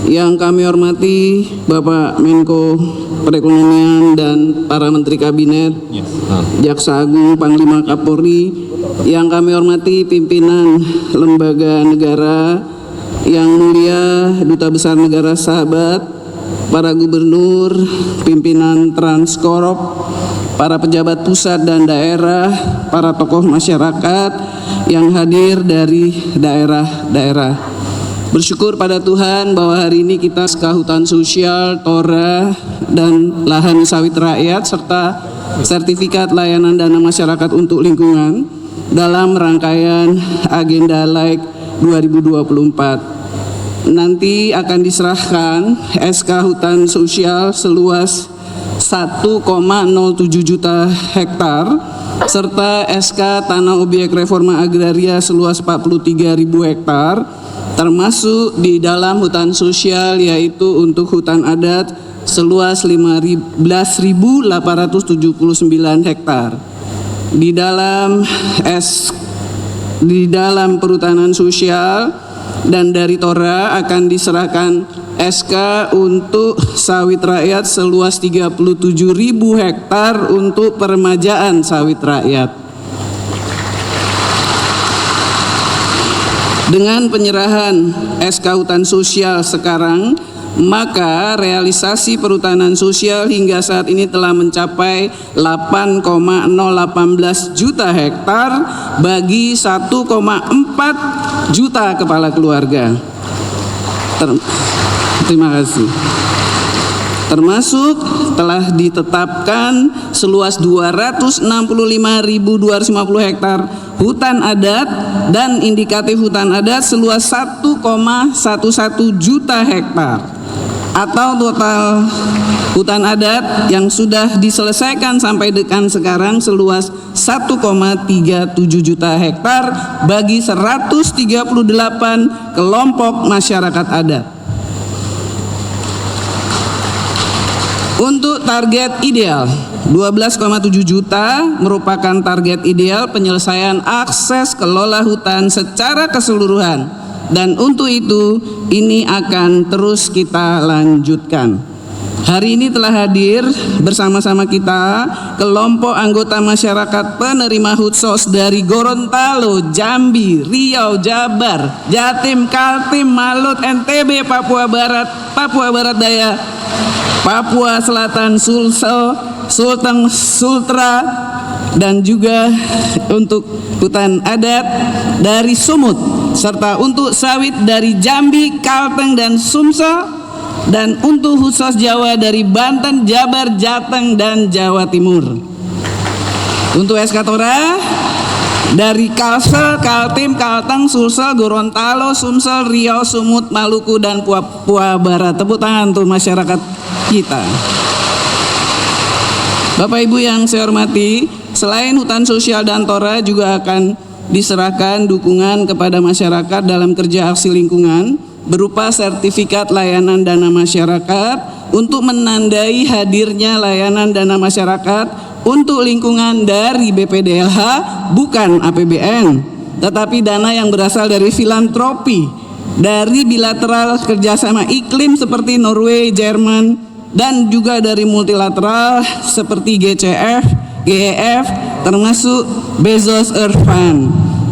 Yang kami hormati Bapak Menko Perekonomian dan para Menteri Kabinet, Jaksa Agung, Panglima Kapolri, yang kami hormati pimpinan lembaga negara, yang mulia Duta Besar Negara Sahabat, para gubernur, pimpinan Transcorp, para pejabat pusat dan daerah, para tokoh masyarakat yang hadir dari daerah-daerah. Bersyukur pada Tuhan bahwa hari ini kita SK Hutan Sosial, TORA, dan lahan sawit rakyat serta sertifikat layanan dana masyarakat untuk lingkungan dalam rangkaian agenda LAIK 2024. Nanti akan diserahkan SK Hutan Sosial seluas 1,07 juta hektar serta SK Tanah Objek Reforma Agraria seluas 43.000 hektar, termasuk di dalam hutan sosial yaitu untuk hutan adat seluas 15.879 hektar. Di dalam perhutanan sosial dan dari TORA akan diserahkan SK untuk sawit rakyat seluas 37.000 hektar untuk peremajaan sawit rakyat. Dengan penyerahan SK Hutan Sosial sekarang, maka realisasi perhutanan sosial hingga saat ini telah mencapai 8,018 juta hektar bagi 1,4 juta kepala keluarga. Terima kasih. Termasuk telah ditetapkan seluas 265.250 hektar hutan adat dan indikatif hutan adat seluas 1,11 juta hektar, atau total hutan adat yang sudah diselesaikan sampai dengan sekarang seluas 1,37 juta hektar bagi 138 kelompok masyarakat adat. Untuk target ideal 12,7 juta merupakan target ideal penyelesaian akses kelola hutan secara keseluruhan, dan untuk itu ini akan terus kita lanjutkan. Hari ini telah hadir bersama-sama kita kelompok anggota masyarakat penerima Hutsos dari Gorontalo, Jambi, Riau, Jabar, Jatim, Kaltim, Malut, NTB, Papua Barat, Papua Barat Daya, Papua Selatan, Sulteng, Sultra, dan juga untuk hutan adat dari Sumut, serta untuk sawit dari Jambi, Kalteng, dan Sumsel, dan untuk Hutsos Jawa dari Banten, Jabar, Jateng, dan Jawa Timur. Untuk SK TORA dari Kalsel, Kaltim, Kalteng, Sulsel, Gorontalo, Sumsel, Riau, Sumut, Maluku, dan Papua Barat. Tepuk tangan untuk masyarakat kita. Bapak Ibu yang saya hormati, selain hutan sosial dan TORA juga akan diserahkan dukungan kepada masyarakat dalam kerja aksi lingkungan berupa sertifikat layanan dana masyarakat untuk menandai hadirnya layanan dana masyarakat untuk lingkungan dari BPDLH, bukan APBN, tetapi dana yang berasal dari filantropi, dari bilateral kerjasama iklim seperti Norway, Jerman, dan juga dari multilateral seperti GCF, GEF, termasuk Bezos Earth Fund.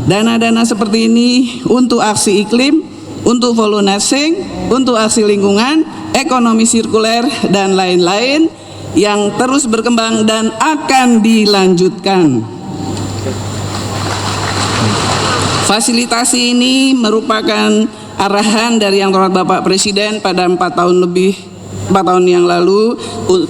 Dana-dana seperti ini untuk aksi iklim, untuk volunteering, untuk aksi lingkungan, ekonomi sirkuler, dan lain-lain yang terus berkembang dan akan dilanjutkan. Fasilitasi ini merupakan arahan dari Yang Terhormat Bapak Presiden pada 4 tahun yang lalu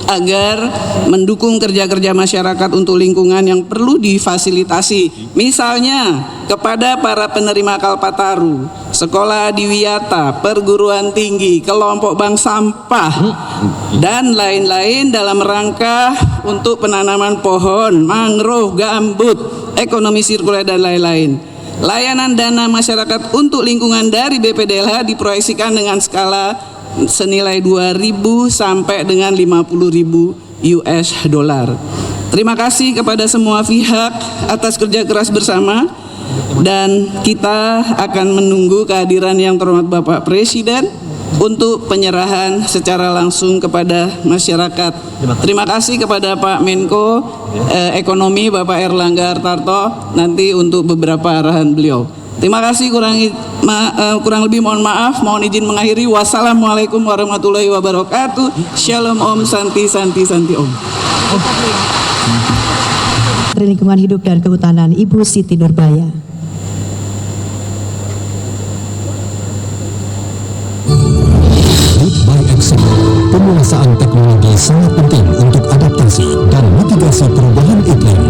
agar mendukung kerja-kerja masyarakat untuk lingkungan yang perlu difasilitasi. Misalnya kepada para penerima Kalpataru, sekolah adiwiyata, perguruan tinggi, kelompok bank sampah, dan lain-lain dalam rangka untuk penanaman pohon, mangrove, gambut, ekonomi sirkuler, dan lain-lain. Layanan dana masyarakat untuk lingkungan dari BPDLH diproyeksikan dengan skala senilai 2.000 sampai dengan 50.000 US dollar. Terima kasih kepada semua pihak atas kerja keras bersama, dan kita akan menunggu kehadiran Yang Terhormat Bapak Presiden untuk penyerahan secara langsung kepada masyarakat. Terima kasih kepada Pak Menko Ekonomi Bapak Erlangga Hartarto nanti untuk beberapa arahan beliau. Terima kasih, kurang lebih mohon maaf, mohon izin mengakhiri. Wassalamualaikum warahmatullahi wabarakatuh. Shalom Om, Santi Santi Santi Om. Menteri Lingkungan Hidup dan Kehutanan Ibu Siti Nurbaya. Lead by Excelling, penguasaan teknologi sangat penting untuk adaptasi dan mitigasi perubahan iklim.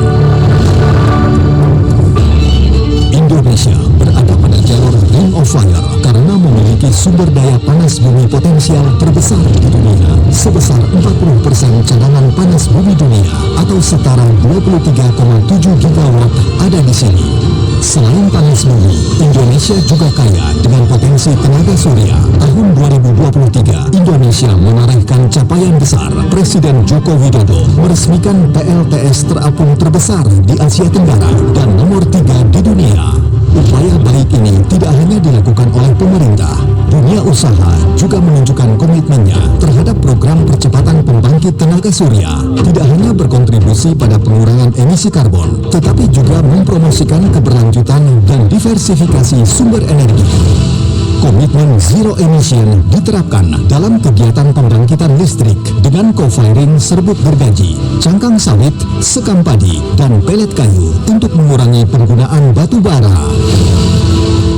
Indonesia berada pada jalur Ring of Fire karena memiliki sumber daya panas bumi potensial terbesar di dunia, sebesar 40% cadangan panas bumi dunia atau setara 23,7 gigawatt ada di sini. Selain panas bumi, Indonesia juga kaya dengan potensi tenaga surya. Tahun 2023, Indonesia menorehkan capaian besar. Presiden Joko Widodo meresmikan PLTS terapung terbesar di Asia Tenggara dan nomor 3 di dunia. Upaya baik ini tidak hanya dilakukan oleh pemerintah, dunia usaha juga menunjukkan komitmennya terhadap program percepatan pembangkit tenaga surya. Tidak hanya berkontribusi pada pengurangan emisi karbon, tetapi juga mempromosikan keberlanjutan dan diversifikasi sumber energi. Komitmen zero emission diterapkan dalam kegiatan pembangkitan listrik dengan co-firing serbuk gergaji, cangkang sawit, sekam padi, dan pelet kayu untuk mengurangi penggunaan batu bara.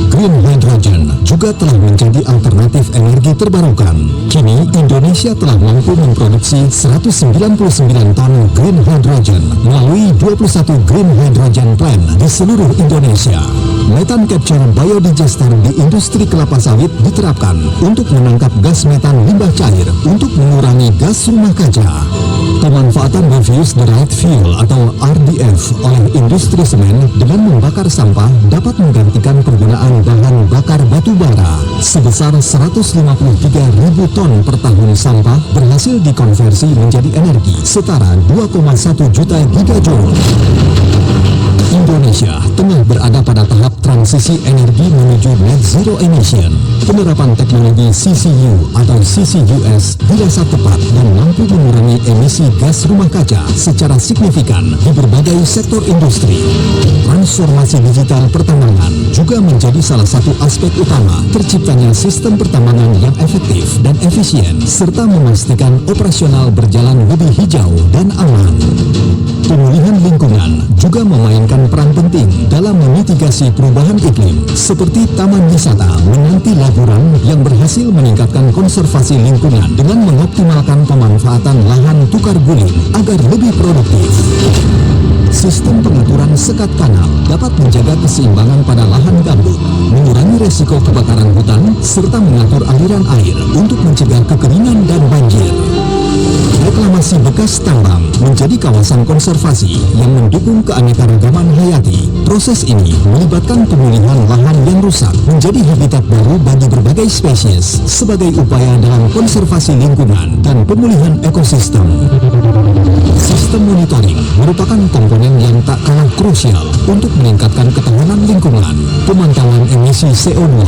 Green hydrogen juga telah menjadi alternatif energi terbarukan. Kini Indonesia telah mampu memproduksi 199 ton green hydrogen melalui 21 green hydrogen plant di seluruh Indonesia. Metan capture biodigester di industri kelapa sawit diterapkan untuk menangkap gas metan limbah cair untuk mengurangi gas rumah kaca. Pemanfaatan refuse derived fuel atau RDF oleh industri semen dengan membakar sampah dapat menggantikan penggunaan bahan bakar batu bara. Sebesar 153.000 ton per tahun sampah berhasil dikonversi menjadi energi setara 2,1 juta gigajoule. Indonesia tengah berada pada tahap transisi energi menuju net zero emission. Penerapan teknologi CCU atau CCUS dirasa tepat dan mampu mengurangi emisi gas rumah kaca secara signifikan di berbagai sektor industri. Transformasi digital pertambangan juga menjadi salah satu aspek utama terciptanya sistem pertambangan yang efektif dan efisien serta memastikan operasional berjalan lebih hijau dan aman. Pemulihan lingkungan juga memainkan peran penting dalam memitigasi perubahan iklim, seperti Taman Wisata Menanti Laburan yang berhasil meningkatkan konservasi lingkungan dengan mengoptimalkan pemanfaatan lahan tukar guling agar lebih produktif. Sistem pengaturan sekat kanal dapat menjaga keseimbangan pada lahan gambut, mengurangi resiko kebakaran hutan, serta mengatur aliran air untuk mencegah kekeringan dan banjir. Reklamasi bekas tambang menjadi kawasan konservasi yang mendukung keanekaragaman hayati. Proses ini melibatkan pemulihan lahan yang rusak menjadi habitat baru bagi berbagai spesies sebagai upaya dalam konservasi lingkungan dan pemulihan ekosistem. Sistem monitoring merupakan komponen yang tak kalah krusial untuk meningkatkan ketahanan lingkungan. Pemantauan emisi CO2